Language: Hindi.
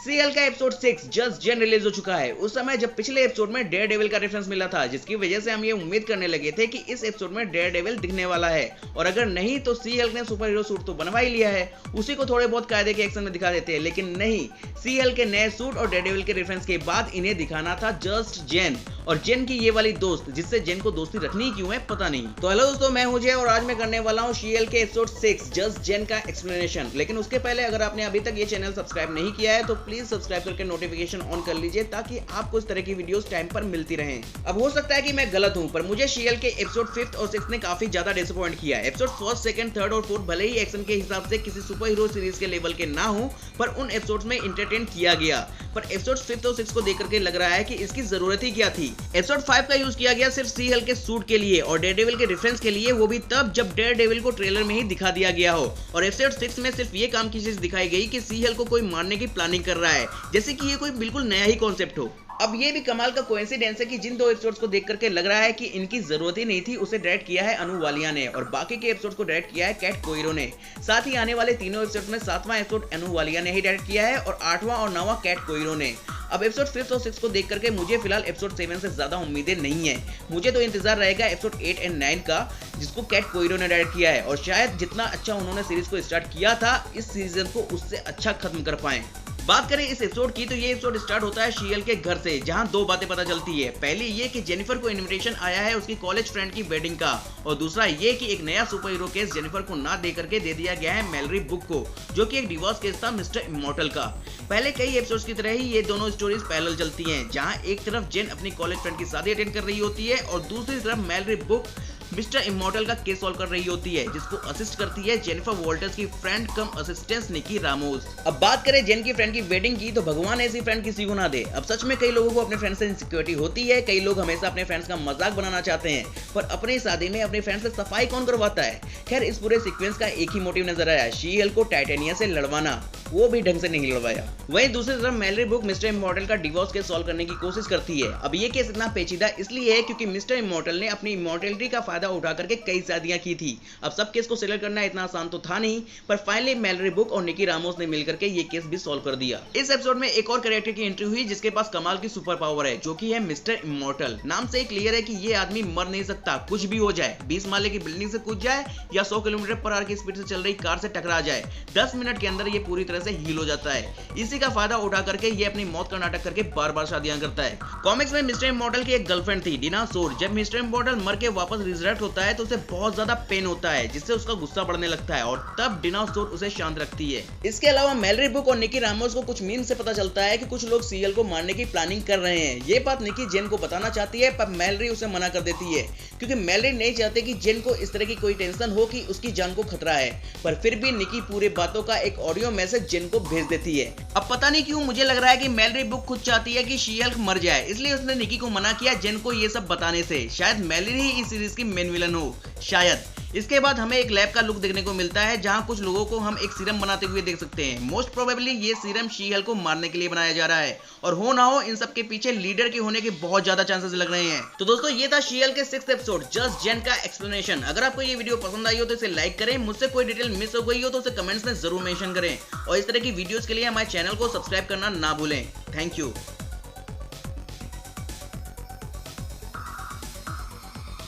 सीएल का एपिसोड 6 जस्ट जेन रिलीज हो चुका है। उस समय जब पिछले एपिसोड में डेयर डेविल का रेफरेंस मिला था, जिसकी वजह से हम ये उम्मीद करने लगे थे कि इस एपिसोड में डेयर डेविल दिखने वाला है, और अगर नहीं तो सीएल ने सुपर हीरो सूट तो बनवा ही लिया है, उसी को थोड़े बहुत कायदे के एक्शन में दिखा देते हैं। लेकिन नहीं, सीएल के नए सूट और डेयर डेविल के रेफरेंस के बाद इन्हें दिखाना था जस्ट जेन, और जेन की ये वाली दोस्त, जिससे जेन को दोस्ती रखनी क्यों है पता नहीं। तो हेलो दोस्तों, मैं हूं जय और आज मैं करने वाला हूं सीएल के एपिसोड 6 जस्ट जेन का एक्सप्लेनेशन। लेकिन उसके पहले अगर आपने अभी तक ये चैनल सब्सक्राइब नहीं किया है तो प्लीज सब्सक्राइब करके नोटिफिकेशन ऑन कर लीजिए, ताकि आपको इस तरह की वीडियोस टाइम पर मिलती रहें। अब हो सकता है कि मैं गलत हूं, पर मुझे सीएल के एपिसोड 5 और 6 ने काफी ज्यादा डिसअपॉइंट किया। एपिसोड 1, 2, 3 और 4 भले ही एक्शन के हिसाब से किसी सुपर हीरो सीरीज के लेवल के ना हो, पर उन एपिसोड्स में एंटरटेन किया गया। पर एपिसोड 5 और 6 को देख करके लग रहा है कि इसकी जरूरत ही क्या थी। एपिसोड 5 का यूज किया गया सिर्फ सीएल के सूट के लिए और डेयर डेविल के रेफरेंस के लिए, वो भी तब जब डेयर डेविल को ट्रेलर में ही दिखा दिया गया हो। और एपिसोड 6 में सिर्फ ये काम की चीज दिखाई गई कि सीएल को कोई मारने की प्लानिंग कर रहा है, जैसे कि ये कोई बिल्कुल नया ही कॉन्सेप्ट हो। अब ये भी कमाल का कोइंसिडेंस है कि जिन दो एपिसोड्स को देख करके लग रहा है कि इनकी जरूरत ही नहीं थी, उसे डायरेक्ट किया है अनु वालिया ने, और बाकी के एपिसोड्स को डायरेक्ट किया है कैट कोइरो ने। साथ ही आने वाले तीनों एपिसोड्स में 7वां एपिसोड अनु वालिया ने ही डायरेक्ट किया है और 8वां और 9वां कैट कोइरो ने। अब एपिसोड 5 और 6 को देख करके मुझे फिलहाल एपिसोड 7 से ज्यादा उम्मीदें नहीं है। मुझे तो इंतजार रहेगा एपिसोड 8 और 9 का, जिसको कैट कोइरो ने डायरेक्ट किया है, और शायद जितना अच्छा उन्होंने सीरीज को स्टार्ट किया था, इस सीजन को उससे अच्छा खत्म कर पाए। बात करें इस एपिसोड की, तो ये एपिसोड स्टार्ट होता है सीएल के घर से, जहां दो बातें पता चलती है। पहली ये कि जेनिफर को इनविटेशन आया है उसकी कॉलेज फ्रेंड की वेडिंग का, और दूसरा ये कि एक नया सुपर हीरो केस जेनिफर को ना दे करके दे दिया गया है मैलरी बुक को, जो कि एक डिवोर्स केस था मिस्टर इमॉर्टल का। पहले कई एपिसोड्स की तरह ही ये दोनों स्टोरीज पैरेलल चलती हैं, जहां एक तरफ जेन अपनी कॉलेज फ्रेंड की शादी अटेंड कर रही होती है और दूसरी तरफ मैलरी बुक मिस्टर इमॉर्टल का केस सॉल्व कर रही होती है, जिसको असिस्ट करती है जेनिफर वॉल्टर्स की फ्रेंड कम असिस्टेंट निकी रामोस। अब बात करें जेन की फ्रेंड की वेडिंग की, तो भगवान ऐसी फ्रेंड किसी को ना दे। अब सच में कई लोगों को अपने फ्रेंड से इनसिक्योरिटी होती है, कई लोग हमेशा अपने फ्रेंड्स का मजाक बनाना चाहते हैं, पर अपनी शादी में अपने फ्रेंड से सफाई कौन करवाता है। खैर, इस पूरे सीक्वेंस का एक ही मोटिव नजर आया, सीएल को टाइटेनिया से लड़वाना, वो भी ढंग से नहीं लड़वाया। वहीं दूसरी तरफ मैलरी बुक मिस्टर इमॉर्टल का डिवोर्स केस सॉल्व करने की कोशिश करती है। अब ये केस इतना पेचीदा इसलिए है क्योंकि मिस्टर इमॉर्टल ने अपनी इमॉर्टलिटी का फायदा उठा करके कई शादियां की थी। अब सब केस को सेटल करना इतना आसान तो था नहीं, पर फाइनली मैलरी बुक और निकी रामोस ने मिलकर के ये केस भी सॉल्व कर दिया। इस एपिसोड में एक और कैरेक्टर की एंट्री हुई, जिसके पास कमाल की सुपर पावर है, जो कि है मिस्टर इमॉर्टल। नाम से ही क्लियर है कि ये आदमी मर नहीं सकता, कुछ भी हो जाए, 20 माले की बिल्डिंग से कूद जाए या 100 किलोमीटर पर आवर की स्पीड से चल रही कार से टकरा जाए, 10 मिनट के अंदर ये पूरी तरह से हील हो जाता है। इसी का फायदा उठा करके ये अपनी मौत का नाटक करके बार बार शादियां करता है। कॉमिक्स में मिस्टर इमॉर्टल की एक गर्लफ्रेंड थी, डिना सोर। जब मिस्टर इमॉर्टल मर के वापस रिजरेक्ट होता है तो उसे बहुत ज्यादा पेन होता है, जिससे उसका गुस्सा बढ़ने लगता है, और तब डिना सोर उसे शांत रखती है। इसके अलावा मैलरी बुक और निकी रामोस को कुछ मीम से पता चलता है कि कुछ लोग सीएल को मारने की प्लानिंग कर रहे हैं। ये बात निकी जेन को बताना चाहती है, पर मैलरी उसे मना कर देती है, क्योंकि मैलरी नहीं चाहती कि जेन को इस तरह की कोई टेंशन हो कि उसकी जान को खतरा है। पर फिर भी निकी पूरे बातों का एक ऑडियो मैसेज जेन को भेज देती है। अब पता नहीं क्यों मुझे लग रहा है कि मैलरी बुक खुद चाहती है कि सीएल मर जाए, इसलिए उसने निकी को मना किया जेन को ये सब बताने से। शायद मैलरी ही इस सीरीज की मेन विलन हो, शायद। इसके बाद हमें एक लैब का लुक देखने को मिलता है, जहां कुछ लोगों को हम एक सीरम बनाते हुए देख सकते हैं। मोस्ट प्रोबेबली ये सीरम सीएल को मारने के लिए बनाया जा रहा है, और हो ना हो इन सब के पीछे लीडर के होने के बहुत ज्यादा चांसेस लग रहे हैं। तो दोस्तों, ये था सीएल के 6th एपिसोड जस्ट जेन का एक्सप्लेनेशन। अगर आपको ये वीडियो पसंद आई हो तो इसे लाइक करें, मुझसे कोई डिटेल मिस हो गई हो तो उसे कमेंट्स में जरूर मेंशन करें, और इस तरह की वीडियोस के लिए हमारे चैनल को सब्सक्राइब करना ना भूलें। Thank you.